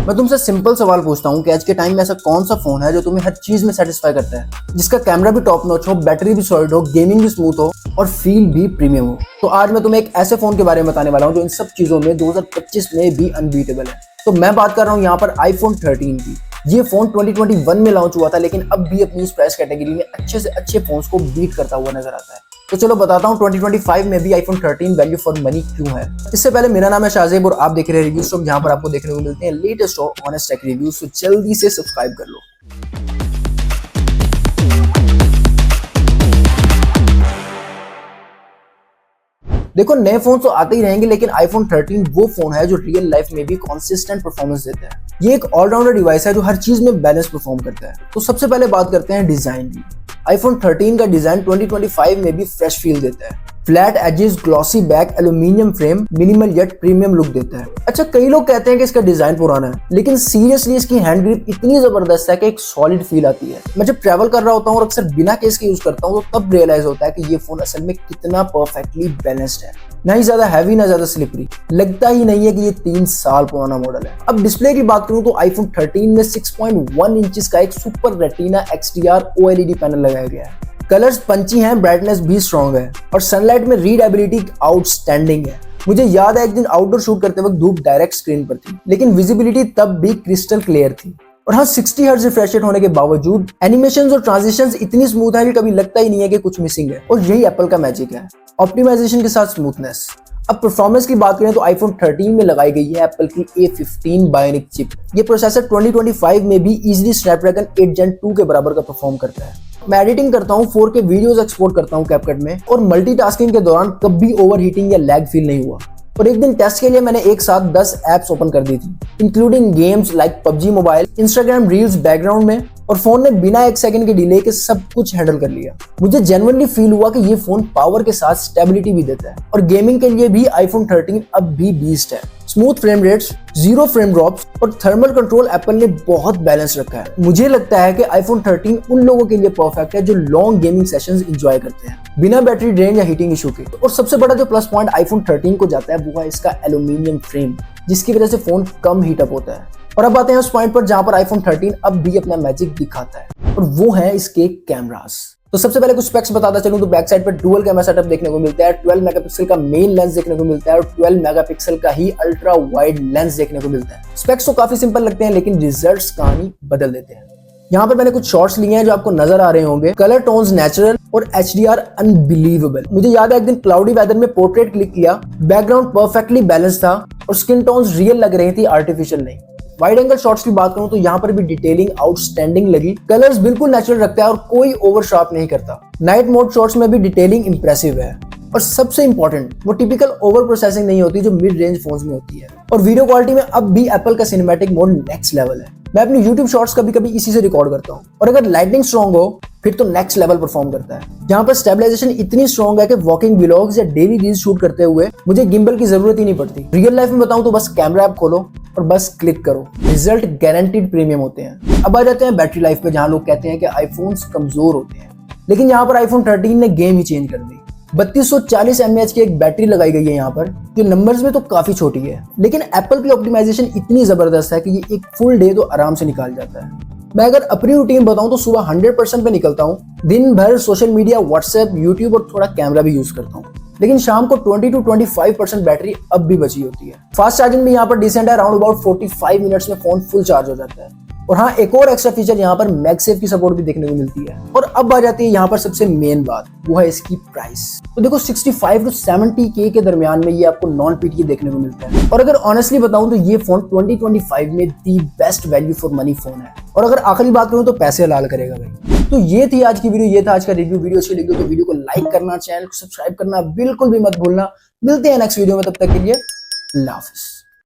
मैं तुमसे सिंपल सवाल पूछता हूँ कि आज के टाइम में ऐसा कौन सा फोन है जो तुम्हें हर चीज में सेटिस्फाई करता है, जिसका कैमरा भी टॉप नॉच हो, बैटरी भी सॉलिड हो, गेमिंग भी स्मूथ हो और फील भी प्रीमियम हो। तो आज मैं तुम्हें एक ऐसे फोन के बारे में बताने वाला हूँ जो इन सब चीजों में 2025 में भी अनबीटेबल है। तो मैं बात कर रहा हूँ यहाँ पर iPhone 13 की। ये फोन 2021 में लॉन्च हुआ था, लेकिन अब भी अपनी इस प्राइस कैटेगरी में अच्छे से अच्छे फोन्स को बीट करता हुआ नजर आता है। तो चलो बताता हूँ 2025 में भी iPhone 13 वैल्यू फॉर मनी क्यों है। इससे पहले मेरा नाम है शाहजेब और आप देख रहे हैं रिव्यूज स्टॉक, जहां पर आपको देखने को मिलते हैं लेटेस्ट और ऑनेस्ट टेक रिव्यूज। तो जल्दी से सब्सक्राइब कर लो। देखो, नए फोन तो आते ही रहेंगे, लेकिन iPhone 13 वो फोन है जो रियल लाइफ में भी कंसिस्टेंट परफॉर्मेंस देता है। ये एक ऑलराउंडर डिवाइस है जो हर चीज में बैलेंस परफॉर्म करता है। तो सबसे पहले बात करते हैं डिजाइन की। iPhone 13 का डिजाइन 2025 में भी फ्रेश फील देता है। Flat edges, glossy back, aluminium frame, minimal yet premium look देता है। अच्छा, कई लोग कहते हैं कि इसका डिजाइन पुराना है, लेकिन सीरियसली इसकी हैंड ग्रिप इतनी जबरदस्त है कि एक सॉलिड फील आती है। मैं जब ट्रैवल कर रहा होता हूँ और अक्सर बिना केस के यूज करता हूँ, तो तब रियलाइज होता है कि ये फोन असल में कितना परफेक्टली बैलेंस्ड है। ना ही ज्यादा हैवी ना ज्यादा स्लिपरी, लगता ही नहीं है कि ये 3 साल पुराना मॉडल है। अब डिस्प्ले की बात करूं तो iPhone 13 में 6.1 इंचेस का एक super retina XDR OLED panel लगाया गया है। कलर्स पंची हैं, ब्राइटनेस भी स्ट्रॉन्ग है और सनलाइट में रीडेबिलिटी आउटस्टैंडिंग है। मुझे याद है एक दिन आउटडोर शूट करते वक्त धूप डायरेक्ट स्क्रीन पर थी, लेकिन विजिबिलिटी तब भी क्रिस्टल क्लियर थी। और हाँ, 60 हर्ट्ज रिफ्रेश रेट होने के बावजूद एनिमेशंस और ट्रांजिशंस इतनी स्मूथ है कि कभी लगता ही नहीं है कि कुछ मिसिंग है। और यही एप्पल का मैजिक है, ऑप्टिमाइजेशन के साथ स्मूथनेस। अब परफॉर्मेंस की बात करें तो iPhone 13 में लगाई गई है एप्पल की A15 बायोनिक चिप। ये प्रोसेसर 2025 में भी इजीली स्नैपड्रैगन 8 Gen 2 के बराबर का परफॉर्म करता है। मैं एडिटिंग करता हूँ, 4K वीडियोस एक्सपोर्ट करता हूँ कैपकट में, और मल्टीटास्किंग के दौरान कभी ओवरहीटिंग या लैग फील नहीं हुआ। और एक दिन टेस्ट के लिए मैंने एक साथ 10 ऐप्स ओपन कर दी थी, including games like PUBG mobile, Instagram reels background में, और फोन ने बिना 1 सेकंड के डिले के सब कुछ हैंडल कर लिया। मुझे जेन्युइनली फील हुआ कि ये फोन पावर के साथ स्टेबिलिटी भी देता है। और गेमिंग के लिए भी iPhone 13 अब भी बीस्ट है। Smooth frame rates, 0 frame drops और थर्मल कंट्रोल एप्पल ने बहुत बैलेंस रखा है। मुझे लगता है कि iPhone 13 उन लोगों के लिए परफेक्ट है जो लॉन्ग गेमिंग सेशंस एंजॉय करते हैं बिना बैटरी ड्रेन या हीटिंग इशू के। और सबसे बड़ा जो प्लस पॉइंट iPhone 13 को जाता है वो है इसका एल्यूमिनियम फ्रेम, जिसकी वजह से फोन कम हीट अप होता है। और अब आते हैं उस पॉइंट पर जहां पर iPhone 13 अब भी अपना मैजिक दिखाता है, और वो है इसके कैमरास। तो सबसे पहले कुछ स्पेक्स बताता चलूं तो बैक साइड पर डुअल कैमरा सेटअप देखने को मिलता है, 12 मेगापिक्सल का मेन लेंस देखने को मिलता है और 12 मेगापिक्सल का ही अल्ट्रा वाइड लेंस देखने को मिलता है। स्पेक्स तो काफी सिंपल लगते हैं, लेकिन रिजल्ट्स कहानी बदल देते हैं। यहाँ पर मैंने कुछ शॉट्स लिए हैं जो आपको नजर आ रहे होंगे। कलर टोन्स नेचुरल और HDR अनबिलीवेबल। मुझे याद है एक दिन क्लाउडी वेदर में पोर्ट्रेट क्लिक किया, बैकग्राउंड परफेक्टली बैलेंस था और स्किन टोन्स रियल लग रही थी, आर्टिफिशियल नहीं। वाइड एंगल शॉट्स की बात करूं तो यहाँ पर भी डिटेलिंग आउटस्टैंडिंग लगी। कलर्स बिल्कुल नेचुरल रखता है और कोई ओवर शार्प नहीं करता। नाइट मोड शॉट्स में भी डिटेलिंग इंप्रेसिव है। और सबसे इंपॉर्टेंट, वो टिपिकल ओवर प्रोसेसिंग नहीं होती जो मिड रेंज फोन्स में होती है। और वीडियो क्वालिटी में अब भी एप्पल का सिनेमैटिक मोड नेक्स्ट लेवल है। मैं अपनी YouTube शॉर्ट्स कभी कभी इसी से रिकॉर्ड करता हूँ, और अगर लाइटनिंग स्ट्रॉन्ग हो फिर तो नेक्स्ट लेवल परफॉर्म करता है। जहाँ पर स्टेबलाइजेशन इतनी स्ट्रॉन्ग है कि वॉकिंग व्लॉग्स या डेली रील्स शूट करते हुए मुझे गिम्बल की जरूरत ही नहीं पड़ती। रियल लाइफ में बताऊं तो बस कैमरा ऐप खोलो और बस क्लिक करो, रिजल्ट गारंटीड प्रीमियम होते हैं। अब आ जाते हैं बैटरी लाइफ पे, जहाँ लोग कहते हैं कि आईफोन्स कमजोर होते हैं, लेकिन यहाँ पर iPhone 13 ने गेम ही चेंज कर दी। 3240 mAh की एक बैटरी लगाई गई है यहाँ पर, जो नंबर्स में तो काफी छोटी है, लेकिन एप्पल की ऑप्टिमाइजेशन इतनी जबरदस्त है कि ये एक फुल डे तो आराम से निकाल जाता है। मैं अगर अपनी रूटीन बताऊं तो सुबह 100% पे निकलता हूं, दिन भर सोशल मीडिया, व्हाट्सएप, यूट्यूब और थोड़ा कैमरा भी यूज करता हूं, लेकिन शाम को 20 to 25% बैटरी अब भी बची होती है। फास्ट चार्जिंग भी यहाँ पर डिसेंट है, अराउंड अबाउट 45 मिनट्स में फोन फुल चार्ज हो जाता है। और हाँ, एक और एक्स्ट्रा फीचर यहाँ पर मैगसेफ की सपोर्ट भी देखने को मिलती है। और अब आ जाती है यहाँ पर सबसे मेन बात, वो है इसकी प्राइस। तो देखो 65 to 70K के दरमियान में ये आपको नॉन PTE देखने को मिलता है। और अगर ऑनेस्टली बताऊं तो ये फोन 2025 में the best value for money phone है। और अगर आखिरी बात करूं तो पैसे हलाल करेगा भाई। तो ये थी आज की वीडियो, ये था आज का रिव्यू। वीडियो अच्छी लगी तो वीडियो को लाइक करना, चैनल को सब्सक्राइब करना बिल्कुल भी मत भूलना। मिलते हैं नेक्स्ट वीडियो में, तब तक के लिए अल्लाह हाफिज़।